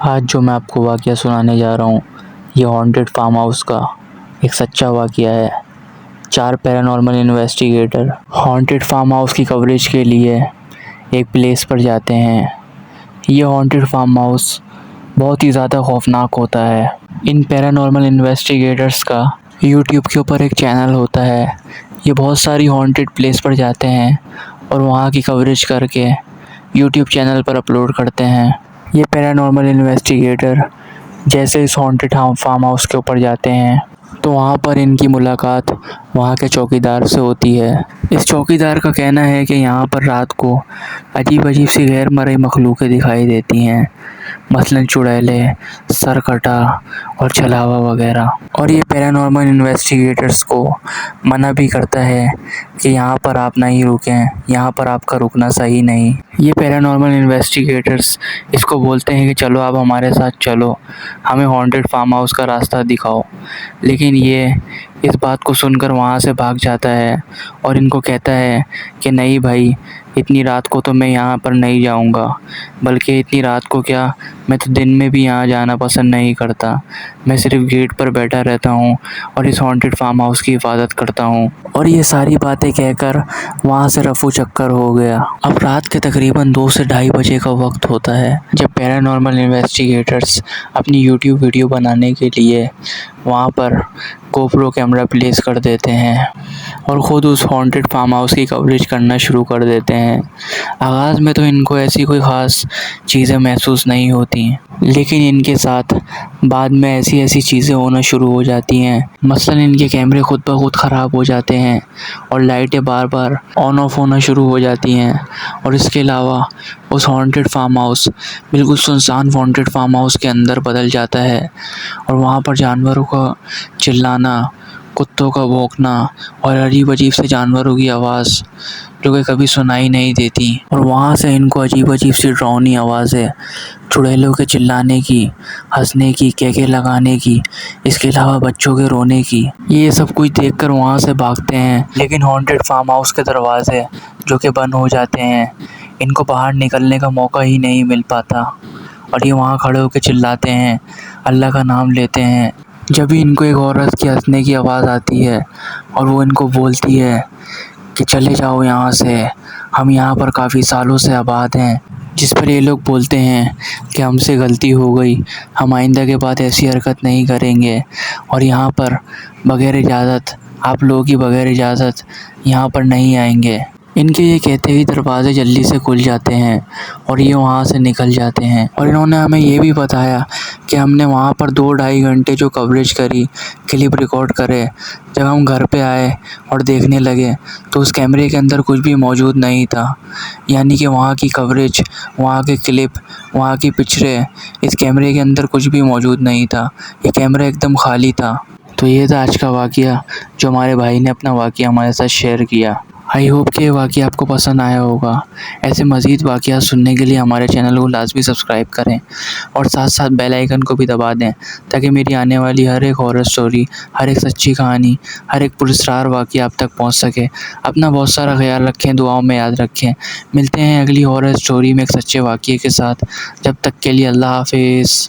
आज जो मैं आपको वाक़या सुनाने जा रहा हूँ, ये हॉन्टेड फार्म हाउस का एक सच्चा वाक़या है। 4 paranormal investigator haunted farmhouse की कवरेज के लिए एक प्लेस पर जाते हैं। ये हॉन्टेड फार्म हाउस बहुत ही ज़्यादा खौफनाक होता है। इन पैरानॉर्मल इन्वेस्टिगेटर्स का यूट्यूब के ऊपर एक चैनल होता है। ये बहुत सारी हॉन्टेड प्लेस पर जाते हैं और वहाँ की कवरेज करके यूट्यूब चैनल पर अपलोड करते हैं। ये पैरानॉर्मल इन्वेस्टिगेटर जैसे इस हॉन्टेड फार्म हाउस के ऊपर जाते हैं तो वहाँ पर इनकी मुलाकात वहाँ के चौकीदार से होती है। इस चौकीदार का कहना है कि यहाँ पर रात को अजीब अजीब सी गैर मरई मखलूक़ें दिखाई देती हैं, मसलन चुड़ैले, सरकटा और छलावा वगैरह। और ये पैरानॉर्मल इन्वेस्टिगेटर्स को मना भी करता है कि यहाँ पर आप नहीं रुकें, यहाँ पर आपका रुकना सही नहीं। ये पैरानॉर्मल इन्वेस्टिगेटर्स इसको बोलते हैं कि चलो आप हमारे साथ चलो, हमें हॉन्टेड फार्म हाउस का रास्ता दिखाओ। लेकिन ये इस बात को सुनकर वहाँ से भाग जाता है और इनको कहता है कि नहीं भाई, इतनी रात को तो मैं यहाँ पर नहीं जाऊँगा, बल्कि इतनी रात को क्या, मैं तो दिन में भी यहाँ जाना पसंद नहीं करता। मैं सिर्फ गेट पर बैठा रहता हूँ और इस हॉन्टेड फार्म हाउस की हिफाजत करता हूँ। और ये सारी बातें कहकर वहाँ से रफू चक्कर हो गया। अब रात के तकरीबन 2 से ढाई बजे का वक्त होता है जब पैरानॉर्मल इन्वेस्टिगेटर्स अपनी यूट्यूब वीडियो बनाने के लिए वहाँ पर गोप्रो कैमरा प्लेस कर देते हैं और ख़ुद उस हॉन्टेड फार्म हाउस की कवरेज करना शुरू कर देते हैं। आगाज़ में तो इनको ऐसी कोई ख़ास चीज़ें महसूस नहीं होती, लेकिन इनके साथ बाद में ऐसी चीज़ें होना शुरू हो जाती हैं। मसलन इनके कैमरे खुद ब खुद ख़राब हो जाते हैं और लाइटें बार बार ऑन ऑफ होना शुरू हो जाती हैं। और इसके अलावा उस हॉन्टेड फार्म हाउस बिल्कुल सुनसान हॉन्टेड फार्म हाउस के अंदर बदल जाता है और वहाँ पर जानवरों का चिल्लाना, कुत्तों का भौंकना और अजीब अजीब से जानवरों की आवाज़ जो कि कभी सुनाई नहीं देती। और वहाँ से इनको अजीब अजीब सी डरावनी आवाज़ें, चुड़ैलों के चिल्लाने की, हंसने की, केके लगाने की, इसके अलावा बच्चों के रोने की, ये सब कुछ देखकर वहाँ से भागते हैं। लेकिन हॉन्टेड फार्म हाउस के दरवाजे जो कि बंद हो जाते हैं, इनको बाहर निकलने का मौका ही नहीं मिल पाता और ये वहाँ खड़े होकर चिल्लाते हैं, अल्लाह का नाम लेते हैं। जब भी इनको एक औरत की हंसने की आवाज़ आती है और वो इनको बोलती है कि चले जाओ यहाँ से, हम यहाँ पर काफ़ी सालों से आबाद हैं। जिस पर ये लोग बोलते हैं कि हमसे गलती हो गई, हम आइंदा के बाद ऐसी हरकत नहीं करेंगे और यहाँ पर बगैर इजाज़त, आप लोगों की बगैर इजाज़त यहाँ पर नहीं आएंगे। इनके ये कहते ही दरवाज़े जल्दी से खुल जाते हैं और ये वहाँ से निकल जाते हैं। और इन्होंने हमें ये भी बताया कि हमने वहाँ पर 2-2.5 घंटे जो कवरेज करी, क्लिप रिकॉर्ड करे, जब हम घर पे आए और देखने लगे तो उस कैमरे के अंदर कुछ भी मौजूद नहीं था। यानी कि वहाँ की कवरेज, वहाँ के क्लिप, वहाँ की पिक्चरें, इस कैमरे के अंदर कुछ भी मौजूद नहीं था। ये कैमरा एकदम खाली था। तो ये था आज का वाक़या जो हमारे भाई ने अपना वाक़या हमारे साथ शेयर किया। आई होप कि ये वाक़या आपको पसंद आया होगा। ऐसे मज़ीद वाक़या सुनने के लिए हमारे चैनल को लाज़मी सब्सक्राइब करें और साथ साथ बेल आइकन को भी दबा दें ताकि मेरी आने वाली हर एक हॉरर स्टोरी, हर एक सच्ची कहानी, हर एक पुरस्कार वाक़या आप तक पहुंच सके। अपना बहुत सारा ख्याल रखें, दुआओं में याद रखें। मिलते हैं अगली हॉरर स्टोरी में एक सच्चे वाक़ये के साथ। जब तक के लिए अल्लाह हाफ़िज़।